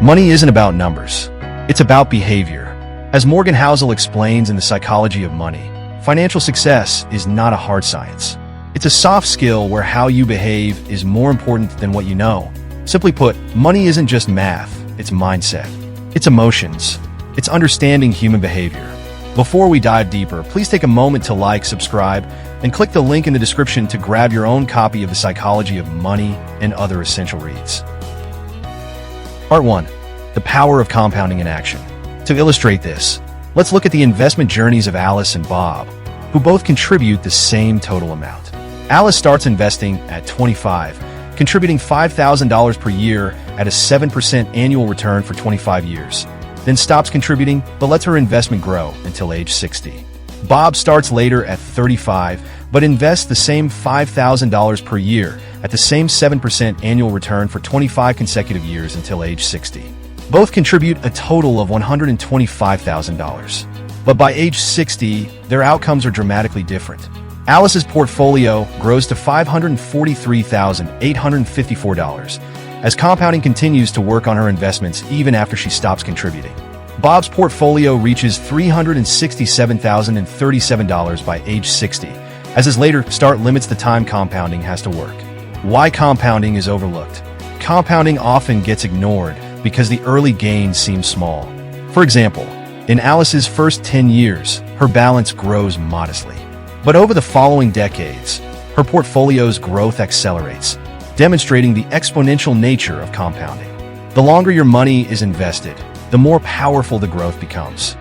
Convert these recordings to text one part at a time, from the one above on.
Money isn't about numbers. It's about behavior. As Morgan Housel explains in The Psychology of Money, financial success is not a hard science. It's a soft skill where how you behave is more important than what you know. Simply put, money isn't just math, it's mindset. It's emotions. It's understanding human behavior. Before we dive deeper, please take a moment to like, subscribe, and click the link in the description to grab your own copy of The Psychology of Money and other essential reads. Part 1. The Power of Compounding in Action. To illustrate this, let's look at the investment journeys of Alice and Bob, who both contribute the same total amount. Alice starts investing at 25, contributing $5,000 per year at a 7% annual return for 25 years. Then stops contributing, but lets her investment grow until age 60. Bob starts later at 35, but invests the same $5,000 per year at the same 7% annual return for 25 consecutive years until age 60. Both contribute a total of $125,000. But by age 60, their outcomes are dramatically different. Alice's portfolio grows to $543,854 as compounding continues to work on her investments even after she stops contributing. Bob's portfolio reaches $367,037 by age 60, as his later start limits the time compounding has to work. Why compounding is overlooked? Compounding often gets ignored because the early gains seem small. For example, in Alice's first 10 years, her balance grows modestly. But over the following decades, her portfolio's growth accelerates, demonstrating the exponential nature of compounding. The longer your money is invested, the more powerful the growth becomes.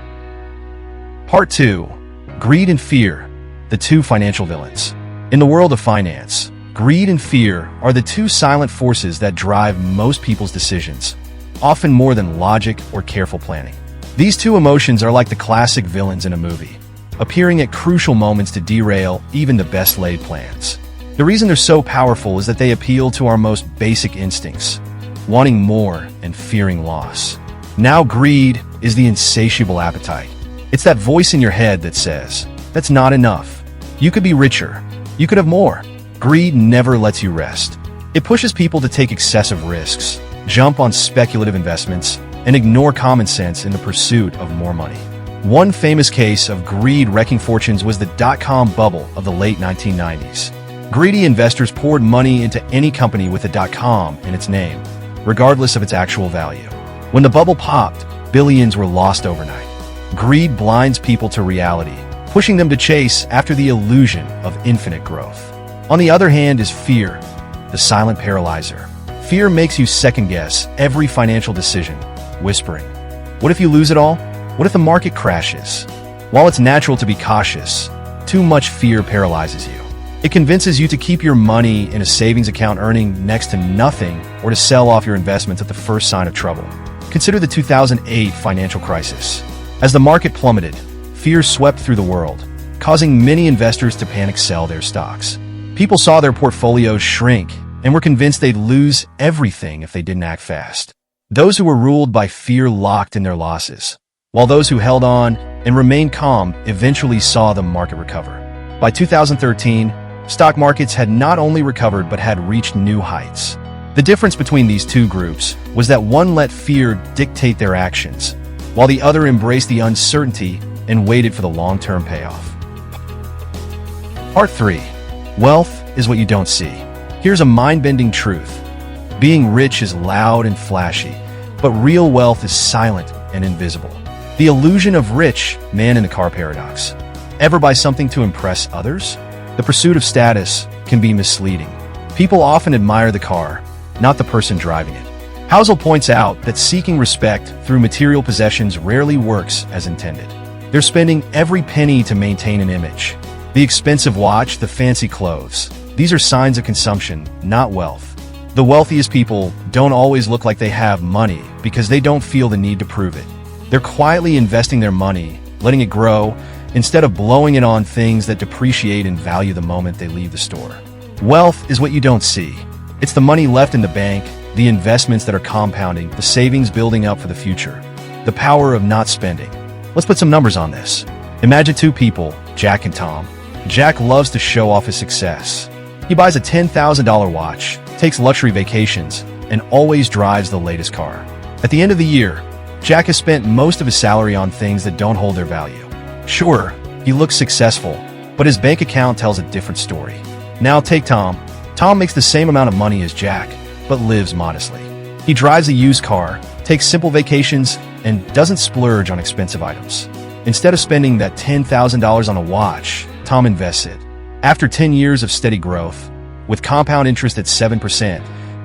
Part 2. Greed and Fear, the two financial villains. In the world of finance, greed and fear are the two silent forces that drive most people's decisions, often more than logic or careful planning. These two emotions are like the classic villains in a movie, appearing at crucial moments to derail even the best-laid plans. The reason they're so powerful is that they appeal to our most basic instincts, wanting more and fearing loss. Now, greed is the insatiable appetite. It's that voice in your head that says, "That's not enough. You could be richer. You could have more." Greed never lets you rest. It pushes people to take excessive risks, jump on speculative investments, and ignore common sense in the pursuit of more money. One famous case of greed wrecking fortunes was the dot-com bubble of the late 1990s. Greedy investors poured money into any company with a .com in its name, regardless of its actual value. When the bubble popped, billions were lost overnight. Greed blinds people to reality, pushing them to chase after the illusion of infinite growth. On the other hand is fear, the silent paralyzer. Fear makes you second-guess every financial decision, whispering, "What if you lose it all? What if the market crashes?" While it's natural to be cautious, too much fear paralyzes you. It convinces you to keep your money in a savings account earning next to nothing or to sell off your investments at the first sign of trouble. Consider the 2008 financial crisis. As the market plummeted, fear swept through the world, causing many investors to panic sell their stocks. People saw their portfolios shrink and were convinced they'd lose everything if they didn't act fast. Those who were ruled by fear locked in their losses, while those who held on and remained calm eventually saw the market recover. By 2013, stock markets had not only recovered but had reached new heights. The difference between these two groups was that one let fear dictate their actions, while the other embraced the uncertainty and waited for the long-term payoff. Part 3. Wealth is what you don't see. Here's a mind-bending truth. Being rich is loud and flashy, but real wealth is silent and invisible. The illusion of rich man in the car paradox. Ever buy something to impress others? The pursuit of status can be misleading. People often admire the car, not the person driving it. Housel points out that seeking respect through material possessions rarely works as intended. They're spending every penny to maintain an image. The expensive watch, the fancy clothes. These are signs of consumption, not wealth. The wealthiest people don't always look like they have money because they don't feel the need to prove it. They're quietly investing their money, letting it grow, instead of blowing it on things that depreciate in value the moment they leave the store. Wealth is what you don't see. It's the money left in the bank, the investments that are compounding, the savings building up for the future. The power of not spending. Let's put some numbers on this. Imagine two people, Jack and Tom. Jack loves to show off his success. He buys a $10,000 watch, takes luxury vacations, and always drives the latest car. At the end of the year, Jack has spent most of his salary on things that don't hold their value. Sure, he looks successful, but his bank account tells a different story. Now take Tom. Tom makes the same amount of money as Jack, but lives modestly. He drives a used car, takes simple vacations, and doesn't splurge on expensive items. Instead of spending that $10,000 on a watch, Tom invests it. After 10 years of steady growth, with compound interest at 7%,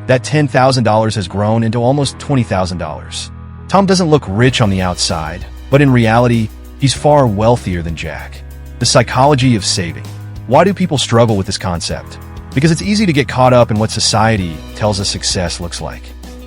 that $10,000 has grown into almost $20,000. Tom doesn't look rich on the outside, but in reality, he's far wealthier than Jack. The psychology of saving. Why do people struggle with this concept? Because it's easy to get caught up in what society tells us success looks like.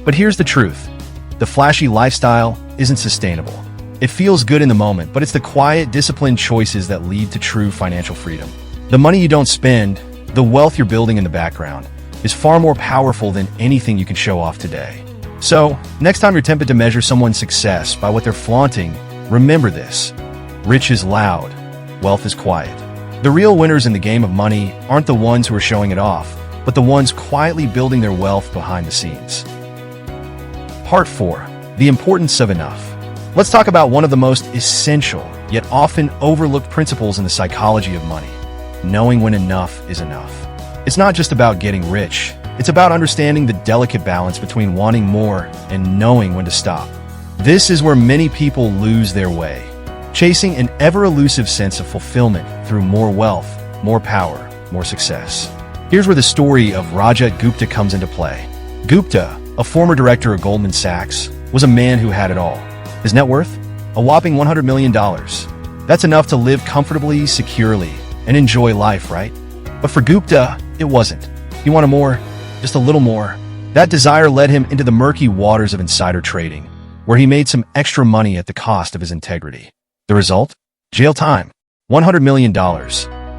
But here's the truth. The flashy lifestyle isn't sustainable. It feels good in the moment, but it's the quiet, disciplined choices that lead to true financial freedom. The money you don't spend, the wealth you're building in the background, is far more powerful than anything you can show off today. So, next time you're tempted to measure someone's success by what they're flaunting, remember this. Rich is loud, wealth is quiet. The real winners in the game of money aren't the ones who are showing it off, but the ones quietly building their wealth behind the scenes. Part 4. The importance of enough. Let's talk about one of the most essential, yet often overlooked principles in the psychology of money. Knowing when enough is enough. It's not just about getting rich. It's about understanding the delicate balance between wanting more and knowing when to stop. This is where many people lose their way, chasing an ever-elusive sense of fulfillment through more wealth, more power, more success. Here's where the story of Rajat Gupta comes into play. Gupta, a former director of Goldman Sachs, was a man who had it all. His net worth? A whopping $100 million. That's enough to live comfortably, securely, and enjoy life, right? But for Gupta, it wasn't. He wanted more, just a little more. That desire led him into the murky waters of insider trading, where he made some extra money at the cost of his integrity. The result? Jail time. $100 million.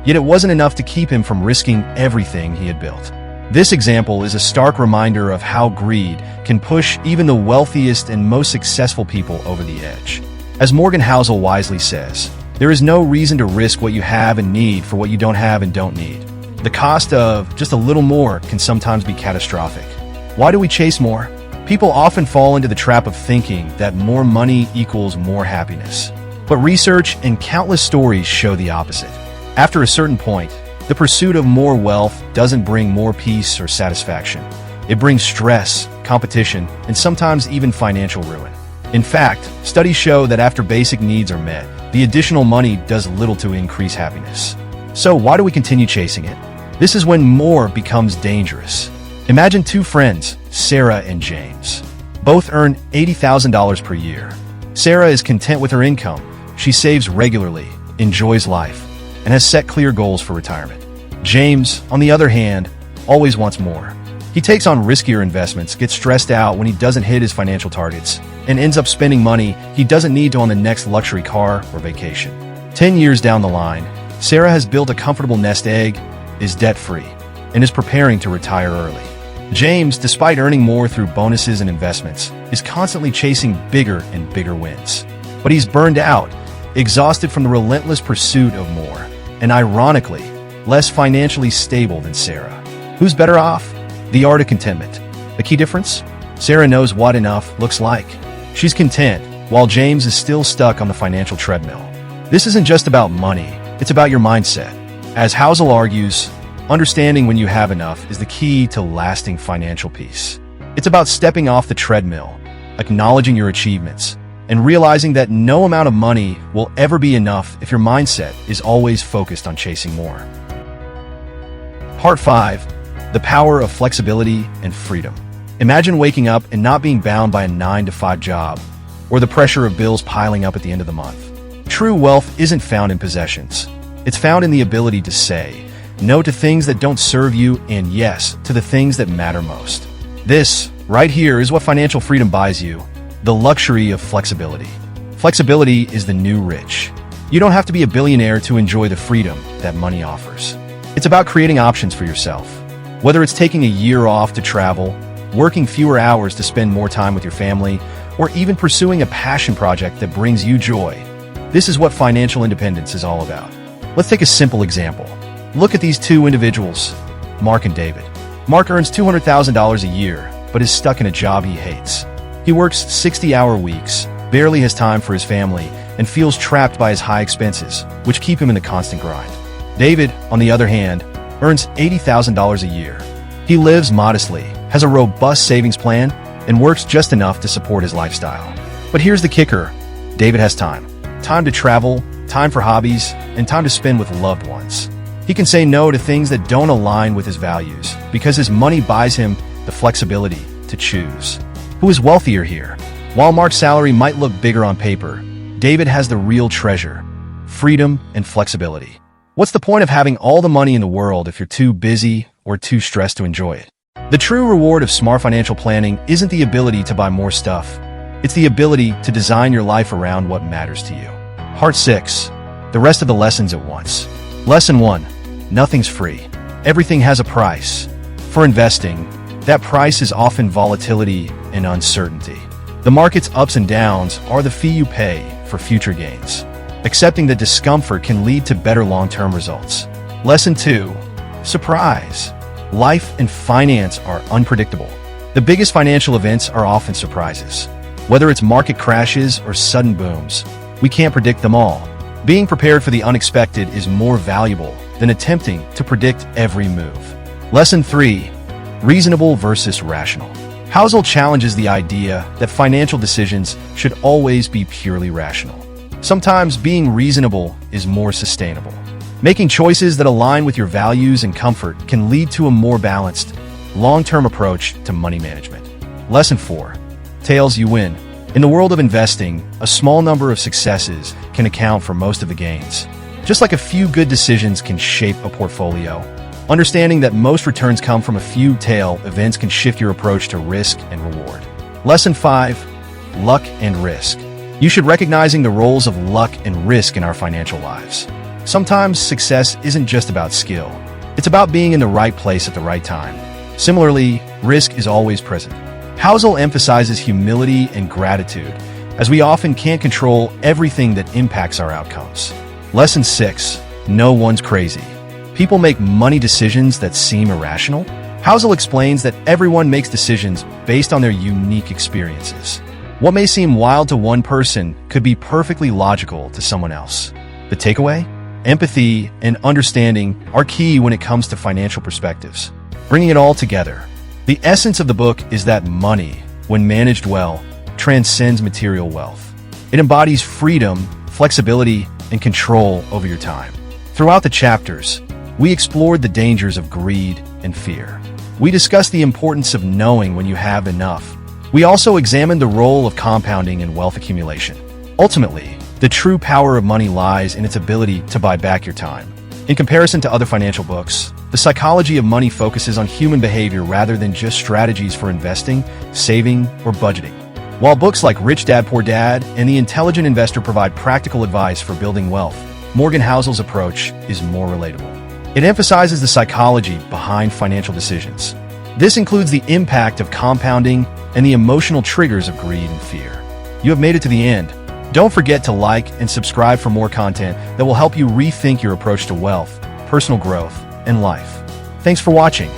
Yet it wasn't enough to keep him from risking everything he had built. This example is a stark reminder of how greed can push even the wealthiest and most successful people over the edge. As Morgan Housel wisely says, there is no reason to risk what you have and need for what you don't have and don't need. The cost of just a little more can sometimes be catastrophic. Why do we chase more? People often fall into the trap of thinking that more money equals more happiness. But research and countless stories show the opposite. After a certain point, the pursuit of more wealth doesn't bring more peace or satisfaction. It brings stress, competition, and sometimes even financial ruin. In fact, studies show that after basic needs are met, the additional money does little to increase happiness. So why do we continue chasing it? This is when more becomes dangerous. Imagine two friends, Sarah and James. Both earn $80,000 per year. Sarah is content with her income. She saves regularly, enjoys life, and has set clear goals for retirement. James, on the other hand, always wants more. He takes on riskier investments, gets stressed out when he doesn't hit his financial targets, and ends up spending money he doesn't need to on the next luxury car or vacation. 10 years down the line, Sarah has built a comfortable nest egg, is debt-free, and is preparing to retire early. James, despite earning more through bonuses and investments, is constantly chasing bigger and bigger wins. But he's burned out, exhausted from the relentless pursuit of more, and ironically, less financially stable than Sarah. Who's better off? The art of contentment. The key difference? Sarah knows what enough looks like. She's content, while James is still stuck on the financial treadmill. This isn't just about money, it's about your mindset. As Housel argues, understanding when you have enough is the key to lasting financial peace. It's about stepping off the treadmill, acknowledging your achievements, and realizing that no amount of money will ever be enough if your mindset is always focused on chasing more. Part 5. The power of flexibility and freedom. Imagine waking up and not being bound by a 9-to-5 job, or the pressure of bills piling up at the end of the month. True wealth isn't found in possessions. It's found in the ability to say no to things that don't serve you and yes to the things that matter most. This, right here, is what financial freedom buys you. The luxury of flexibility. Flexibility is the new rich. You don't have to be a billionaire to enjoy the freedom that money offers. It's about creating options for yourself. Whether it's taking a year off to travel, working fewer hours to spend more time with your family, or even pursuing a passion project that brings you joy. This is what financial independence is all about. Let's take a simple example. Look at these two individuals, Mark and David. Mark earns $200,000 a year, but is stuck in a job he hates. He works 60-hour weeks, barely has time for his family, and feels trapped by his high expenses, which keep him in the constant grind. David, on the other hand, earns $80,000 a year. He lives modestly, has a robust savings plan, and works just enough to support his lifestyle. But here's the kicker. David has time. Time to travel, time for hobbies, and time to spend with loved ones. He can say no to things that don't align with his values because his money buys him the flexibility to choose. Who is wealthier here? While Mark's salary might look bigger on paper, David has the real treasure: freedom and flexibility. What's the point of having all the money in the world if you're too busy or too stressed to enjoy it? The true reward of smart financial planning isn't the ability to buy more stuff. It's the ability to design your life around what matters to you. Part 6. The rest of the lessons at once. Lesson 1. Nothing's free. Everything has a price. For investing, that price is often volatility and uncertainty. The market's ups and downs are the fee you pay for future gains. Accepting that discomfort can lead to better long-term results. Lesson 2. Surprise. Life and finance are unpredictable. The biggest financial events are often surprises. Whether it's market crashes or sudden booms, we can't predict them all. Being prepared for the unexpected is more valuable than attempting to predict every move. Lesson 3. Reasonable versus rational. Housel challenges the idea that financial decisions should always be purely rational. Sometimes being reasonable is more sustainable. Making choices that align with your values and comfort can lead to a more balanced, long-term approach to money management. Lesson 4. Tails you win. In the world of investing, a small number of successes can account for most of the gains. Just like a few good decisions can shape a portfolio, understanding that most returns come from a few tail events can shift your approach to risk and reward. Lesson 5. Luck and risk. You should recognizing the roles of luck and risk in our financial lives. Sometimes success isn't just about skill. It's about being in the right place at the right time. Similarly, risk is always present. Housel emphasizes humility and gratitude, as we often can't control everything that impacts our outcomes. Lesson 6. No one's crazy. People make money decisions that seem irrational. Housel explains that everyone makes decisions based on their unique experiences. What may seem wild to one person could be perfectly logical to someone else. The takeaway? Empathy and understanding are key when it comes to financial perspectives. Bringing it all together, the essence of the book is that money, when managed well, transcends material wealth. It embodies freedom, flexibility, and control over your time. Throughout the chapters, we explored the dangers of greed and fear. We discussed the importance of knowing when you have enough. We also examined the role of compounding and wealth accumulation. Ultimately, the true power of money lies in its ability to buy back your time. In comparison to other financial books, the psychology of money focuses on human behavior rather than just strategies for investing, saving, or budgeting. While books like Rich Dad Poor Dad and The Intelligent Investor provide practical advice for building wealth, Morgan Housel's approach is more relatable. It emphasizes the psychology behind financial decisions. This includes the impact of compounding and the emotional triggers of greed and fear. You have made it to the end. Don't forget to like and subscribe for more content that will help you rethink your approach to wealth, personal growth, and life. Thanks for watching.